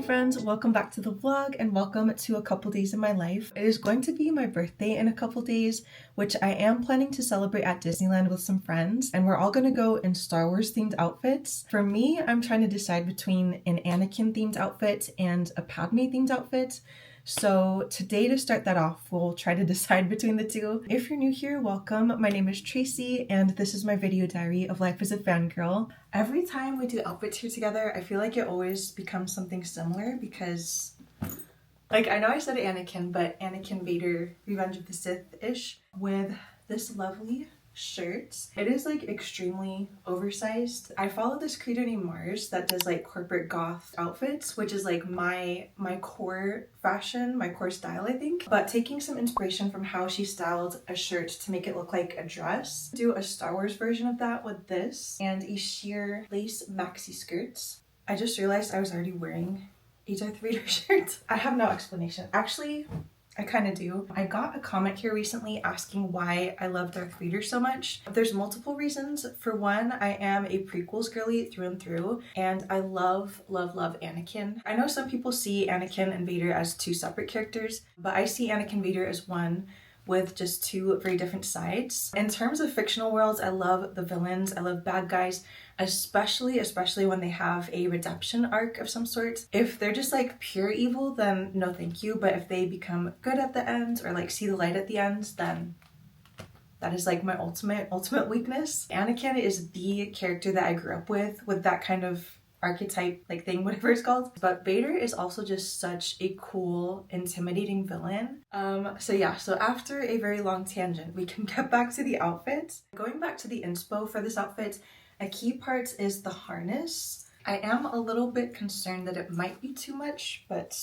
Hi friends, welcome back to the vlog and welcome to a couple days in my life. It is going to be my birthday in a couple days, which I am planning to celebrate at Disneyland with some friends, and we're all going to go in Star Wars themed outfits. For me, I'm trying to decide between an Anakin themed outfit and a Padme themed outfit. So today, to start that off, we'll try to decide between the two. If you're new here, welcome. My name is Tracy and this is my video diary of life as a fangirl. Every time we do outfits here together, I feel like it always becomes something similar because, like, I know I said Anakin, but Anakin Vader Revenge of the Sith-ish with this lovely shirt. It is like extremely oversized. I follow this creator named Mars that does like corporate goth outfits, which is like my core fashion, my core style, I think. But taking some inspiration from how she styled a shirt to make it look like a dress, do a Star Wars version of that with this and a sheer lace maxi skirt. I just realized I was already wearing a Darth Vader shirt. I have no explanation. Actually, I kind of do. I got a comment here recently asking why I love Darth Vader so much. There's multiple reasons. For one, I am a prequels girly through and through, and I love Anakin. I know some people see Anakin and Vader as two separate characters, but I see Anakin Vader as one with just two very different sides. In terms of fictional worlds, I love the villains, I love bad guys, especially when they have a redemption arc of some sort. If they're just like pure evil, then no thank you, but if they become good at the end or like see the light at the end, then that is like my ultimate weakness. Anakin is the character that I grew up with that kind of archetype like thing, whatever it's called. But Vader is also just such a cool, intimidating villain. So after a very long tangent, we can get back to the outfit. Going back to the inspo for this outfit, a key part is the harness. I am a little bit concerned that it might be too much, but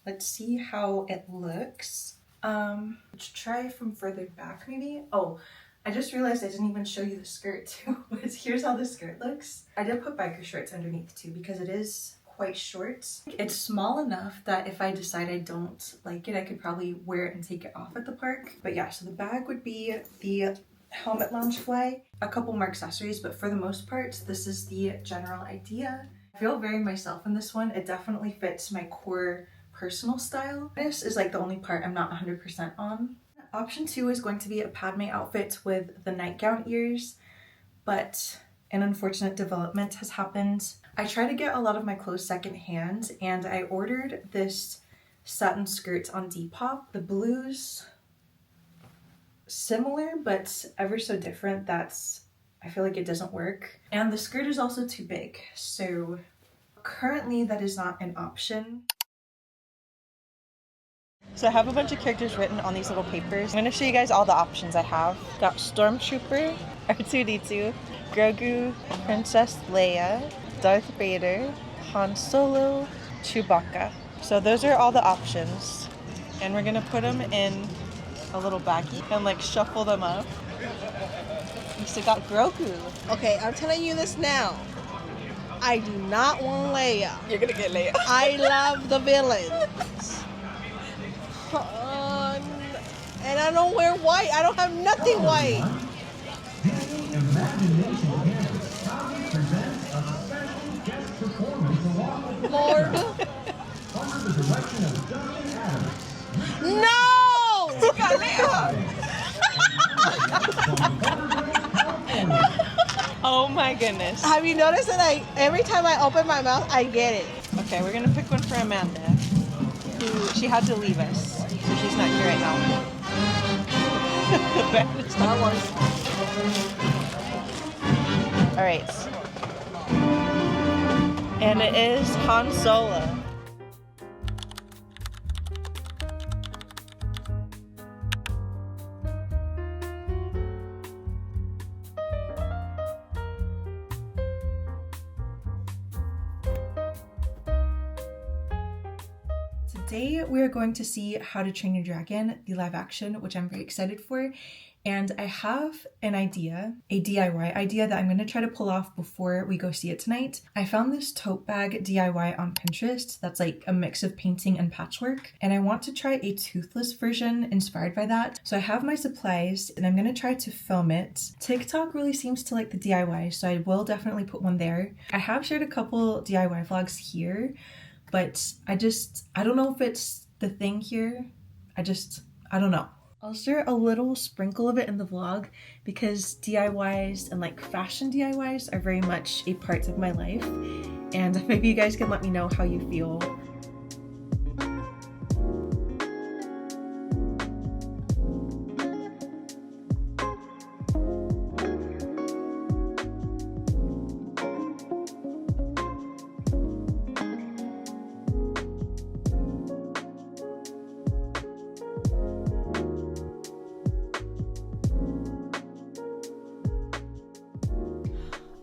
let's see how it looks. Let's try from further back maybe. Oh, I just realized I didn't even show you the skirt too. Here's how the skirt looks. I did put biker shorts underneath too because it is quite short. It's small enough that if I decide I don't like it, I could probably wear it and take it off at the park. But yeah, so the bag would be the helmet loungefly, a couple more accessories, but for the most part, this is the general idea. I feel very myself in this one. It definitely fits my core personal style. This is like the only part I'm not 100% on. Option 2 is going to be a Padme outfit with the nightgown ears, but an unfortunate development has happened. I try to get a lot of my clothes secondhand, and I ordered this satin skirt on Depop. The blues, similar, but ever so different. I feel like it doesn't work. And the skirt is also too big, so currently that is not an option. So I have a bunch of characters written on these little papers. I'm going to show you guys all the options I have. Got Stormtrooper, R2-D2, Grogu, Princess Leia, Darth Vader, Han Solo, Chewbacca. So those are all the options. And we're going to put them in a little baggie and like shuffle them up. We still got Grogu. Okay, I'm telling you this now. I do not want Leia. You're going to get Leia. I love the villains. And I don't wear white. I don't have nothing white. Lord. No! Oh my goodness. Have you noticed that every time I open my mouth, I get it? Okay, we're gonna pick one for Amanda, who she had to leave us, so she's not here right now. Star Wars. All right. And it is Han Solo. Today we are going to see How to Train Your Dragon, the live action, which I'm very excited for. And I have an idea, a DIY idea that I'm going to try to pull off before we go see it tonight. I found this tote bag DIY on Pinterest that's like a mix of painting and patchwork, and I want to try a toothless version inspired by that. So I have my supplies and I'm going to try to film it. TikTok really seems to like the DIY, so I will definitely put one there. I have shared a couple DIY vlogs here, but I don't know if it's the thing here. I don't know. I'll share a little sprinkle of it in the vlog because DIYs and like fashion DIYs are very much a part of my life, and maybe you guys can let me know how you feel.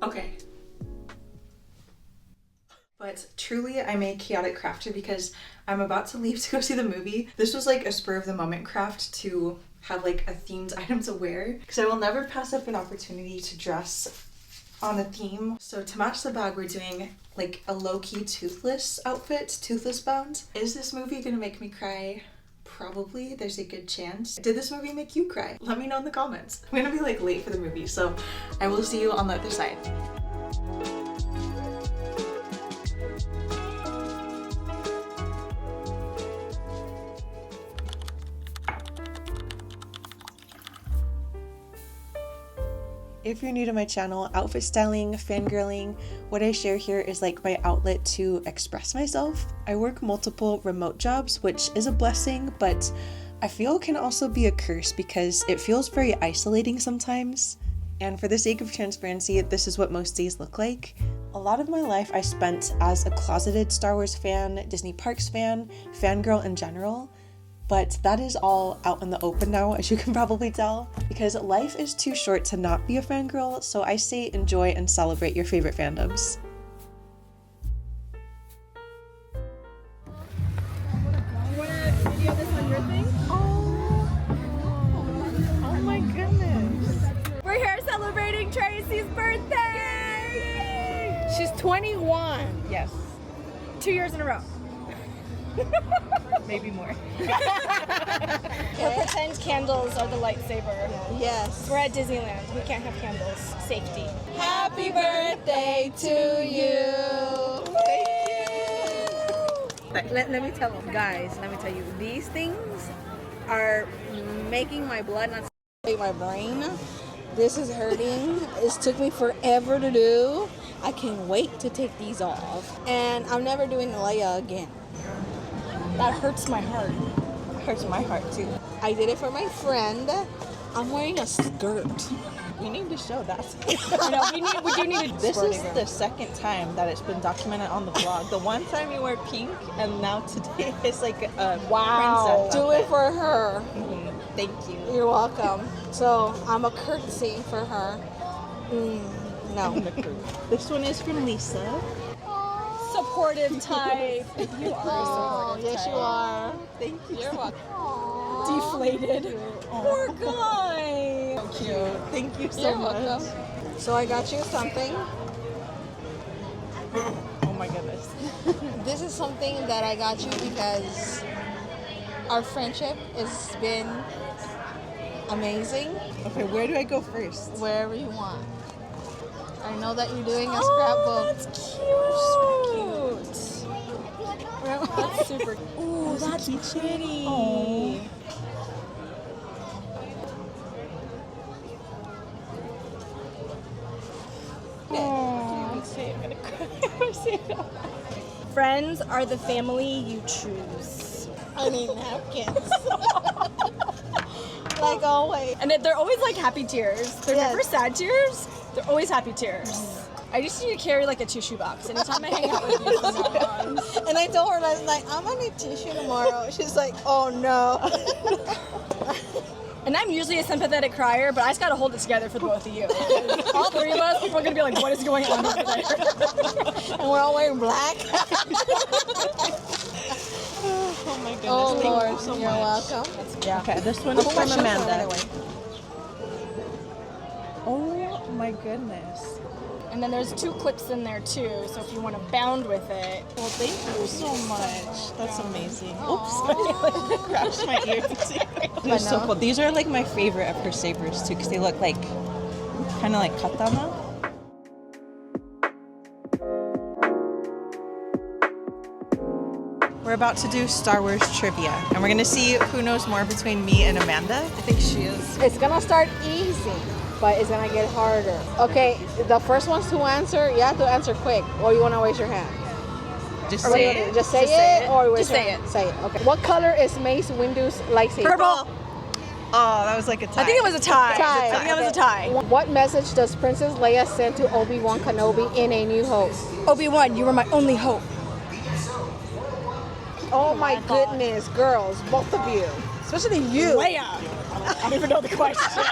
Okay. But truly, I'm a chaotic crafter because I'm about to leave to go see the movie. This was like a spur of the moment craft to have like a themed item to wear because I will never pass up an opportunity to dress on a theme. So to match the bag, we're doing like a low-key toothless outfit, toothless bound. Is this movie gonna make me cry? Probably. There's a good chance. Did this movie make you cry? Let me know in the comments. I'm gonna be like late for the movie, so I will see you on the other side. If you're new to my channel, outfit styling, fangirling, what I share here is like my outlet to express myself. I work multiple remote jobs, which is a blessing, but I feel can also be a curse because it feels very isolating sometimes. And for the sake of transparency, this is what most days look like. A lot of my life I spent as a closeted Star Wars fan, Disney Parks fan, fangirl in general. But that is all out in the open now, as you can probably tell, because life is too short to not be a fangirl, so I say enjoy and celebrate your favorite fandoms. You want to video this on your thing? Oh my goodness. We're here celebrating Tracy's birthday! Yay! She's 21. Yes, 2 years in a row. maybe more. Her pretend candles are the lightsaber. Yes. We're at Disneyland. We can't have candles. Safety. Happy birthday to you. Let me tell them, guys, let me tell you, these things are making my blood not my brain. This is hurting. It took me forever to do. I can't wait to take these off. And I'm never doing Leia again. That hurts my heart. It hurts my heart too. I did it for my friend. I'm wearing a skirt. We need to show that. We do need to. This is the second time that it's been documented on the vlog. The one time you were pink, and now today it's like a princess. Do it for her. Mm-hmm. Thank you. You're welcome. So I'm a curtsy for her. No. This one is from Lisa. Supportive type. You are Oh, a supportive yes, type. you are. Thank you. You're welcome. Deflated. Poor guy. So cute. Thank you so You're much. welcome. So I got you something. Oh my goodness. This is something that I got you because our friendship has been amazing. Okay, where do I go first? Wherever you want. I know that you're doing a scrapbook. Oh, that's cute. That's super. Ooh, that's pretty. Aww. Friends are the family you choose. I need napkins. Like always. And they're always like happy tears. They're Yes. never sad tears. They're always happy tears. I just need to carry like a tissue box anytime I hang out with you from now on. And I told her last night, I'm gonna need tissue tomorrow. She's like, oh no. And I'm usually a sympathetic crier, but I just gotta hold it together for the both of you. All three of us, people are gonna be like, what is going on over there? And we're all wearing black. Oh my goodness. Oh Thank Lord, you so you're much. welcome. Yeah. Okay, this one is from Amanda. Anyway. Oh my goodness. And then there's 2 clips in there too, so if you want to bound with it. Well, thank you so much. That's amazing. Oops, I crashed my ear. They're so cool. These are like my favorite of her sabers too, because they look like kind of like katana. about to do Star Wars trivia, and we're gonna see who knows more between me and Amanda. I think she is. It's gonna start easy, but it's gonna get harder. Okay, the first ones to answer, you have to answer quick, or you wanna raise your hand. Just Or what do you say wanna it. do? Just say it, or raise Just your say hand? it. Say it. Okay. What color is Mace Windu's lightsaber? Purple. Oh, that was like a tie. I think it was a tie. Tie. I think that was a Okay. tie. What message does Princess Leia send to Obi-Wan Kenobi in A New Hope? Obi-Wan, you were my only hope. Oh my goodness, girls, both of you. Especially you. Leia. I don't even know the question.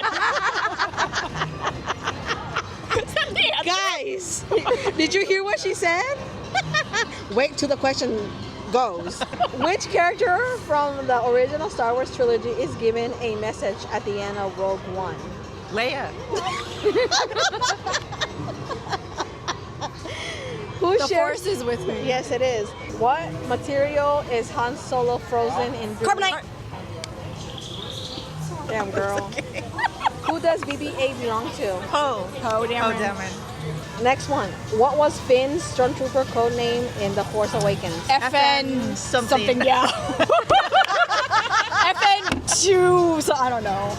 Guys, did you hear what she said? Wait till the question goes. Which character from the original Star Wars trilogy is given a message at the end of Rogue One? Leia. Who The shares? Force is with me. Yes, it is. What material is Han Solo frozen in? Carbonite. Damn, girl. Who does BB-8 belong to? Poe. Poe Dameron. Dameron. Next one. What was Finn's Stormtrooper code name in The Force Awakens? FN something. yeah. FN2, so I don't know.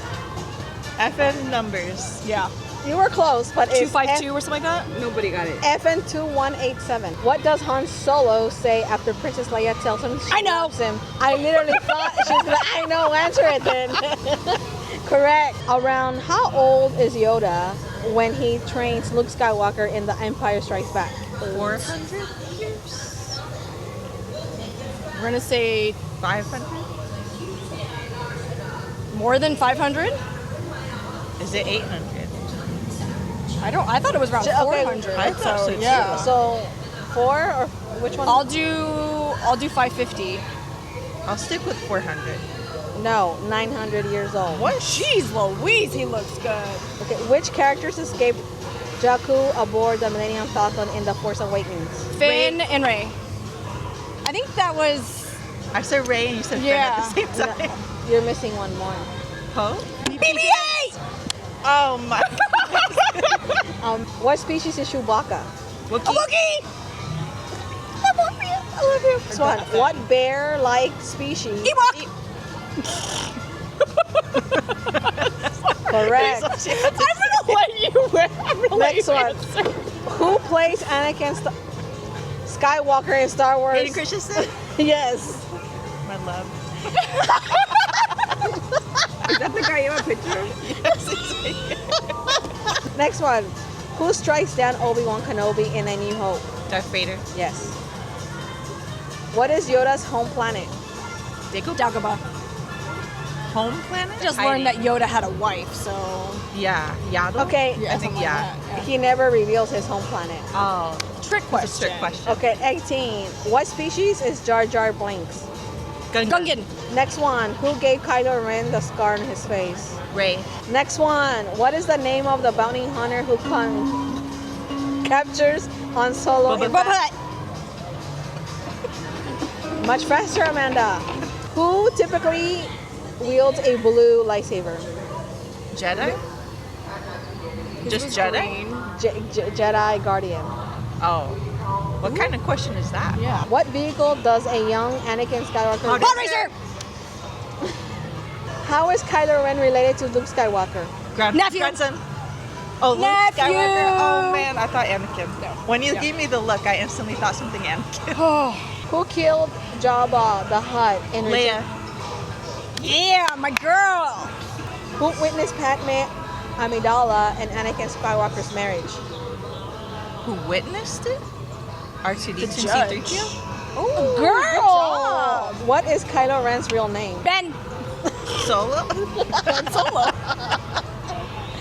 FN numbers. Yeah. You were close, but it's 252 or something like that? Nobody got it. FN2187. What does Han Solo say after Princess Leia tells him she I know. loves him? I literally thought she was gonna, I know, answer it then. Correct. Around how old is Yoda when he trains Luke Skywalker in The Empire Strikes Back? 400 years? We're gonna say 500? more than 500? Is it 800? I thought it was around Okay, 400. I thought so, too. yeah. So, 4 or which one? I'll do 550. I'll stick with 400. No, 900 years old. What? Jeez Louise, he looks good. Okay, which characters escaped Jakku aboard the Millennium Falcon in The Force Awakens? Finn and Rey. I think that was I said Ray and you said Yeah. Finn at the same time. No, you're missing one more. Poe? BB-8. Oh my. What species is Chewbacca? Wookiee. Wookiee. I love you. This one. What bear-like species? Ewok. Correct. I'm gonna let you win. I'm gonna let Next you one. answer. Who plays Anakin Skywalker in Star Wars? Hayden Christensen? Yes. My love. Is that the guy you have a picture of? Yes, it's Next one. Who strikes down Obi-Wan Kenobi in A New Hope? Darth Vader. Yes. What is Yoda's home planet? Dagobah. Home planet? Just Hiding. learned that Yoda had a wife, so Yeah. Yaddle? Okay. I think something like yeah. that, He never reveals his home planet. Oh. Trick It's a question. trick question. Okay, 18. What species is Jar Jar Binks? Gungan. Next one. Who gave Kylo Ren the scar on his face? Ray. Next one. What is the name of the bounty hunter who captures Han Solo? Boba in Boba Fett. Much faster, Amanda. Who typically wields a blue lightsaber? Jedi? Just Jedi? Jedi Guardian. Oh. What kind of question is that? Yeah. What vehicle does a young Anakin Skywalker? Pod Racer. How is Kylo Ren related to Luke Skywalker? Nephew. Grandson. Oh, Luke Nephew. Skywalker. Oh man, I thought Anakin. No. When you gave me the look, I instantly thought something Anakin. Oh. Who killed Jabba the Hutt in Leia. Yeah, my girl. Who witnessed Padme Amidala and Anakin Skywalker's marriage? Who witnessed it? R2D2 The judge. C3PO? Oh, Girl. What is Kylo Ren's real name? Ben. Solo? Ben Solo.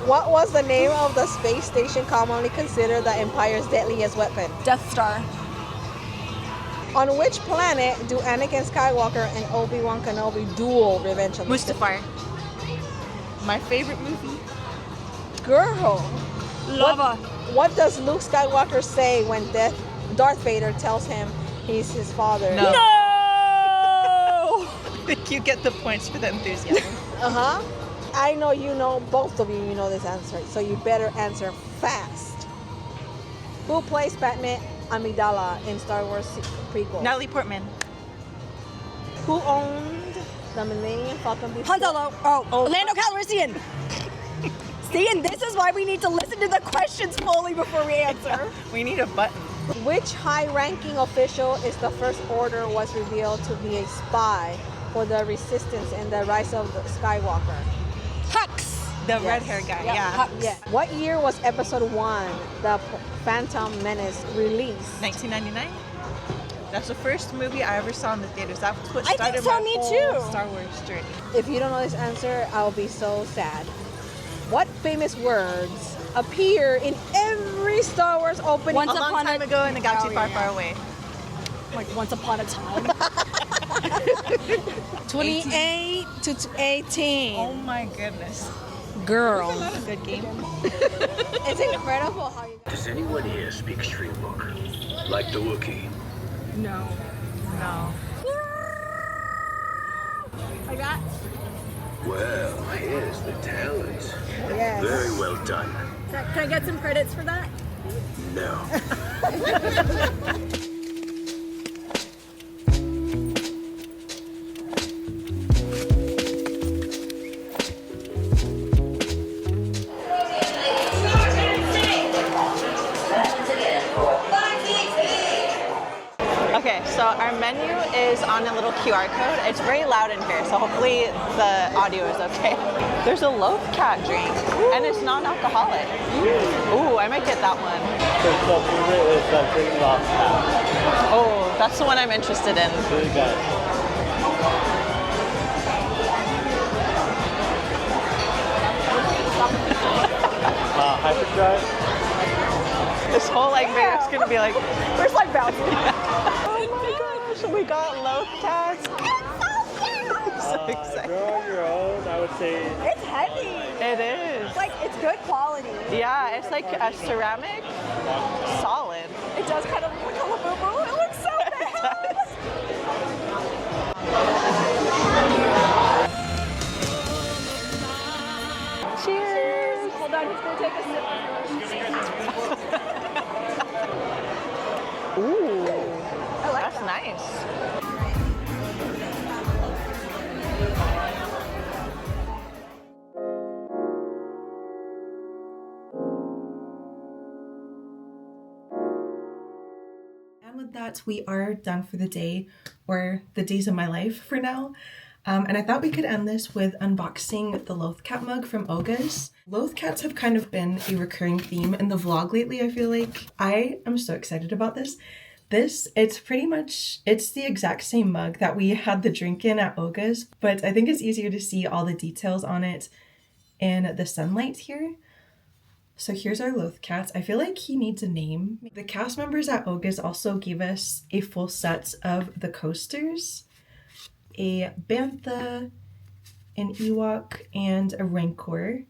What was the name of the space station commonly considered the Empire's deadliest weapon? Death Star. On which planet do Anakin Skywalker and Obi-Wan Kenobi duel Revenge of the Sith? Mustafar. My favorite movie. Girl. Lava. What does Luke Skywalker say when Darth Vader tells him he's his father? No. No. You get the points for the enthusiasm. Uh-huh. I know you know, both of you know this answer, so you better answer fast. Who plays Padme Amidala in Star Wars prequel? Natalie Portman. Who owned the Millennium Falcon before? Han Solo. Oh, Lando Calrissian. See, and this is why we need to listen to the questions fully before we answer. We need a button. Which high-ranking official is the First Order was revealed to be a spy for the Resistance in the Rise of the Skywalker? Hux. The red-haired guy, yeah. Yeah. What year was Episode 1, The Phantom Menace, released? 1999? That's the first movie I ever saw in the theaters. That's what I started think so, my me whole too. Star Wars journey. If you don't know this answer, I'll be so sad. What famous words appear in every Star Wars opening? Once A long upon time a- ago in a galaxy Oh, far, yeah. far away. Like once upon a time. 28 to 18. Oh my goodness. Girl. Good game. It's incredible how you Does anyone here speak Streetwalker? Like the Wookiee? No. No. Like that? Well, here's the talent. Yes. Very well done. Can I get some credits for that? No. Okay, so our menu is on a little QR code. It's very loud in here, so hopefully the audio is okay. There's a loaf cat drink, and it's non-alcoholic. Ooh, I might get that one. Oh, that's the one I'm interested in. Hyperdrive? This whole like video's gonna be like, where's my bounty? Oh my gosh, we got loaf cats. So If excited. you're on your own, I would say It's heavy. It is. Like it's good quality. Yeah, it's like a ceramic, solid. It does kind of look like a labubu. It looks so bad. Cheers. Hold on, he's gonna take a sip. Ooh, I like that's nice. And with that, we are done for the day, or the days of my life for now. And I thought we could end this with unboxing the Loth Cat mug from Oga's. Loth Cats have kind of been a recurring theme in the vlog lately, I feel like. I am so excited about this. It's the exact same mug that we had the drink in at Oga's, but I think it's easier to see all the details on it in the sunlight here. So here's our Loth Cat. I feel like he needs a name. The cast members at Oga's also gave us a full set of the coasters, a Bantha, an Ewok, and a Rancor.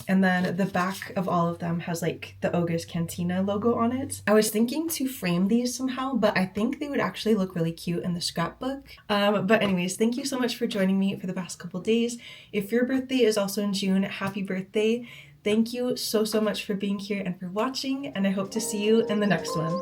And then the back of all of them has like the Oga's Cantina logo on it. I was thinking to frame these somehow, but I think they would actually look really cute in the scrapbook. But anyways, thank you so much for joining me for the past couple days. If your birthday is also in June, happy birthday. Thank you so much for being here and for watching, and I hope to see you in the next one.